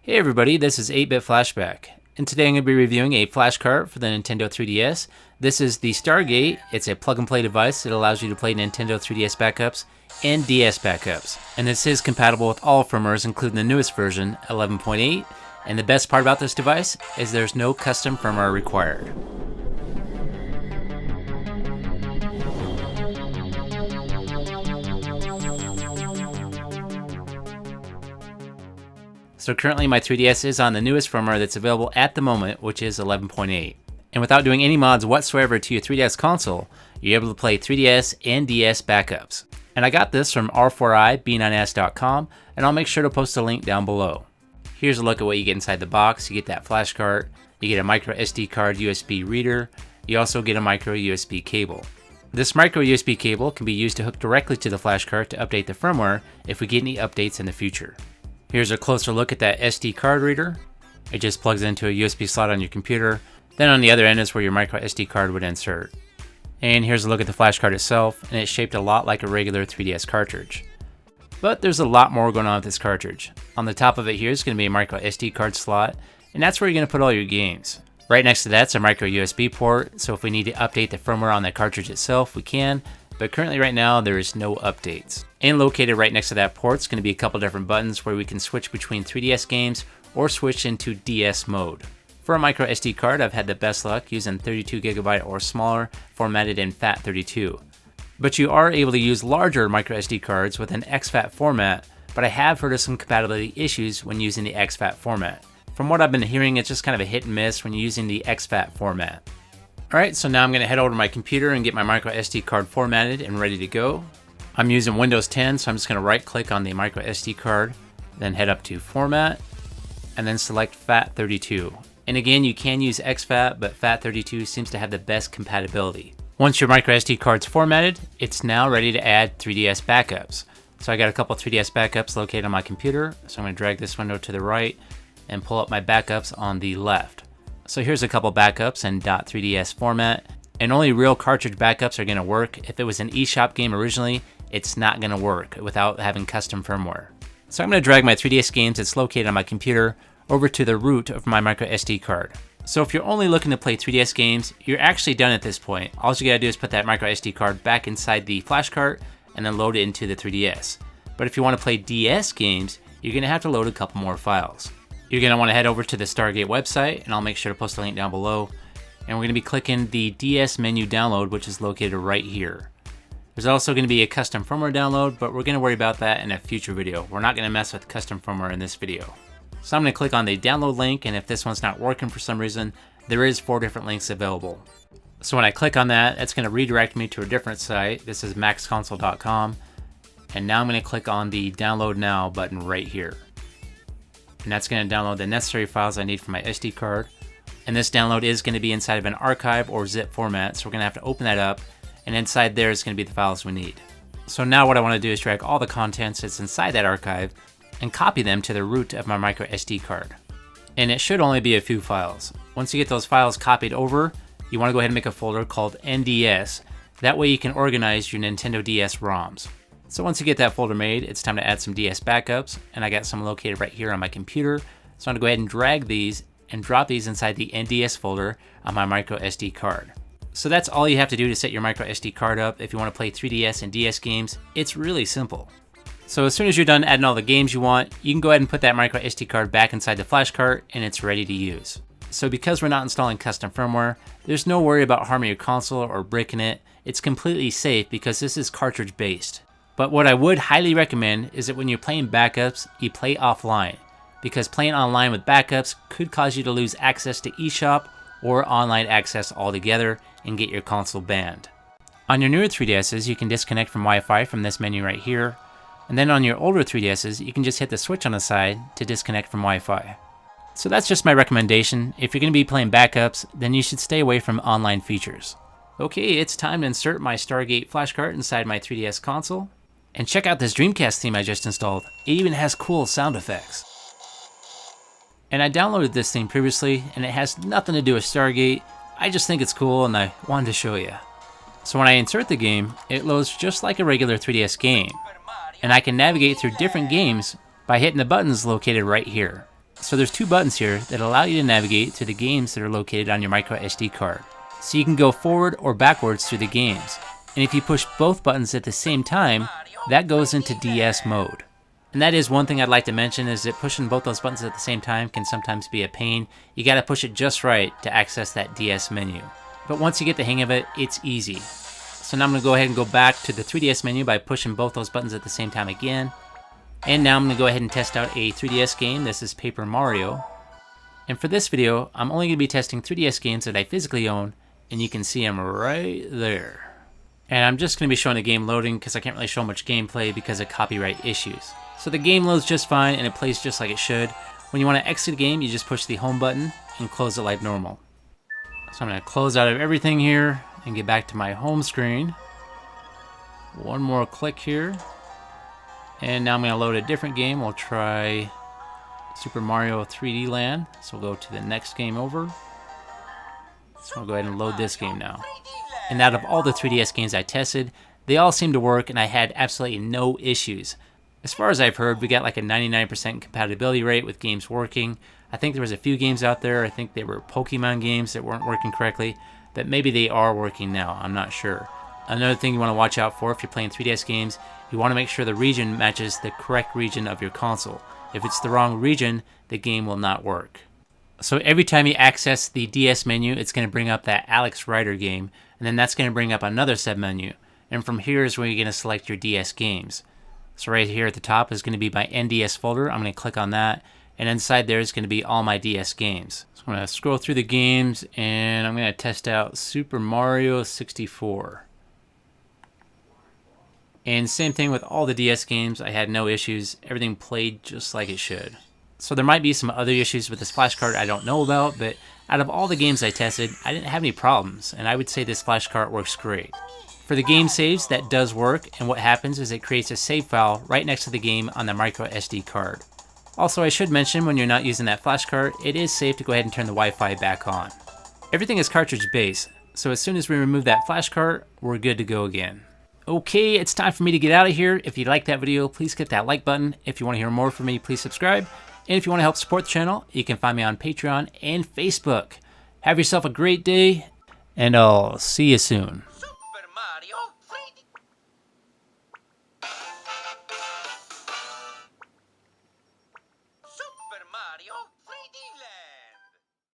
Hey everybody, this is 8-Bit Flashback, and today I'm going to be reviewing a flash cart for the Nintendo 3DS. This is the Stargate. It's a plug-and-play device that allows you to play Nintendo 3DS backups and DS backups. And this is compatible with all firmwares, including the newest version, 11.8. And the best part about this device is there's no custom firmware required. So currently my 3DS is on the newest firmware that's available at the moment, which is 11.8. And without doing any mods whatsoever to your 3DS console, you're able to play 3DS and DS backups. And I got this from r4i.beanonS.com, and I'll make sure to post a link down below. Here's a look at what you get inside the box. You get that flash cart, you get a micro SD card USB reader, you also get a micro USB cable. This micro USB cable can be used to hook directly to the flash cart to update the firmware if we get any updates in the future. Here's a closer look at that SD card reader. It just plugs into a USB slot on your computer. Then on the other end is where your micro SD card would insert. And here's a look at the flash card itself, and it's shaped a lot like a regular 3DS cartridge. But there's a lot more going on with this cartridge. On the top of it here is going to be a micro SD card slot, and that's where you're going to put all your games. Right next to that's a micro USB port, so if we need to update the firmware on that cartridge itself, we can. But currently right now there is no updates. And located right next to that port is going to be a couple different buttons where we can switch between 3DS games or switch into DS mode. For a micro SD card, I've had the best luck using 32GB or smaller, formatted in FAT32. But you are able to use larger micro SD cards with an exFAT format, but I have heard of some compatibility issues when using the exFAT format. From what I've been hearing, it's just kind of a hit and miss when using the exFAT format. Alright, so now I'm going to head over to my computer and get my micro SD card formatted and ready to go. I'm using Windows 10, so I'm just going to right click on the micro SD card, then head up to Format, and then select FAT32. And again, you can use exFAT, but FAT32 seems to have the best compatibility. Once your micro SD card's formatted, it's now ready to add 3DS backups. So I got a couple 3DS backups located on my computer, so I'm going to drag this window to the right and pull up my backups on the left. So here's a couple backups in .3ds format, and only real cartridge backups are going to work. If it was an eShop game originally, it's not going to work without having custom firmware. So I'm going to drag my 3DS games that's located on my computer over to the root of my micro SD card. So if you're only looking to play 3DS games, you're actually done at this point. All you got to do is put that micro SD card back inside the flash cart and then load it into the 3DS. But if you want to play DS games, you're going to have to load a couple more files. You're going to want to head over to the Stargate website, and I'll make sure to post a link down below. And we're going to be clicking the DS menu download, which is located right here. There's also going to be a custom firmware download, but we're going to worry about that in a future video. We're not going to mess with custom firmware in this video. So I'm going to click on the download link, and if this one's not working for some reason, there is 4 different links available. So when I click on that, it's going to redirect me to a different site. This is maxconsole.com. And now I'm going to click on the download now button right here. And that's going to download the necessary files I need for my SD card. And this download is going to be inside of an archive or zip format, so we're going to have to open that up, and inside there is going to be the files we need. So now what I want to do is drag all the contents that's inside that archive and copy them to the root of my micro SD card. And it should only be a few files. Once you get those files copied over, you want to go ahead and make a folder called NDS. That way you can organize your Nintendo DS ROMs. So once you get that folder made, it's time to add some DS backups, and I got some located right here on my computer. So I'm going to go ahead and drag these and drop these inside the NDS folder on my micro SD card. So that's all you have to do to set your micro SD card up if you want to play 3DS and DS games. It's really simple. So as soon as you're done adding all the games you want, you can go ahead and put that micro SD card back inside the flash cart, and it's ready to use. So because we're not installing custom firmware, there's no worry about harming your console or breaking it. It's completely safe because this is cartridge based. But what I would highly recommend is that when you're playing backups, you play offline, because playing online with backups could cause you to lose access to eShop or online access altogether and get your console banned. On your newer 3DSs, you can disconnect from Wi-Fi from this menu right here, and then on your older 3DSs, you can just hit the switch on the side to disconnect from Wi-Fi. So that's just my recommendation. If you're going to be playing backups, then you should stay away from online features. Okay, it's time to insert my Stargate Flash Cart inside my 3DS console. And check out this Dreamcast theme I just installed. It even has cool sound effects. And I downloaded this theme previously, and it has nothing to do with Stargate. I just think it's cool and I wanted to show you. So when I insert the game, it loads just like a regular 3DS game. And I can navigate through different games by hitting the buttons located right here. So there's two buttons here that allow you to navigate to the games that are located on your micro SD card. So you can go forward or backwards through the games. And if you push both buttons at the same time, that goes into DS mode. And that is one thing I'd like to mention, is that pushing both those buttons at the same time can sometimes be a pain. You gotta push it just right to access that DS menu. But once you get the hang of it, it's easy. So now I'm gonna go ahead and go back to the 3DS menu by pushing both those buttons at the same time again. And now I'm gonna go ahead and test out a 3DS game. This is Paper Mario. And for this video, I'm only gonna be testing 3DS games that I physically own, and you can see them right there. And I'm just gonna be showing the game loading because I can't really show much gameplay because of copyright issues. So the game loads just fine and it plays just like it should. When you want to exit a game, you just push the home button and close it like normal. So I'm going to close out of everything here and get back to my home screen. One more click here. And now I'm going to load a different game. We'll try Super Mario 3D Land. So we'll go to the next game over. So I'll go ahead and load this game now. And out of all the 3DS games I tested, they all seemed to work and I had absolutely no issues. As far as I've heard, we got like a 99% compatibility rate with games working. I think there was a few games out there, I think they were Pokemon games that weren't working correctly, but maybe they are working now, I'm not sure. Another thing you want to watch out for if you're playing 3DS games, you want to make sure the region matches the correct region of your console. If it's the wrong region, the game will not work. So every time you access the DS menu, it's going to bring up that Alex Rider game, and then that's going to bring up another submenu. And from here is where you're going to select your DS games. So right here at the top is going to be my NDS folder. I'm going to click on that, and inside there is going to be all my DS games. So I'm going to scroll through the games, and I'm going to test out Super Mario 64. And same thing with all the DS games. I had no issues. Everything played just like it should. So there might be some other issues with this flash cart I don't know about, but out of all the games I tested, I didn't have any problems, and I would say this flash cart works great. For the game saves, that does work, and what happens is it creates a save file right next to the game on the micro SD card. Also, I should mention, when you're not using that flash cart, it is safe to go ahead and turn the Wi-Fi back on. Everything is cartridge based, so as soon as we remove that flash cart, we're good to go again. Okay, it's time for me to get out of here. If you liked that video, please hit that like button. If you want to hear more from me, please subscribe. And if you want to help support the channel, you can find me on Patreon and Facebook. Have yourself a great day, and I'll see you soon.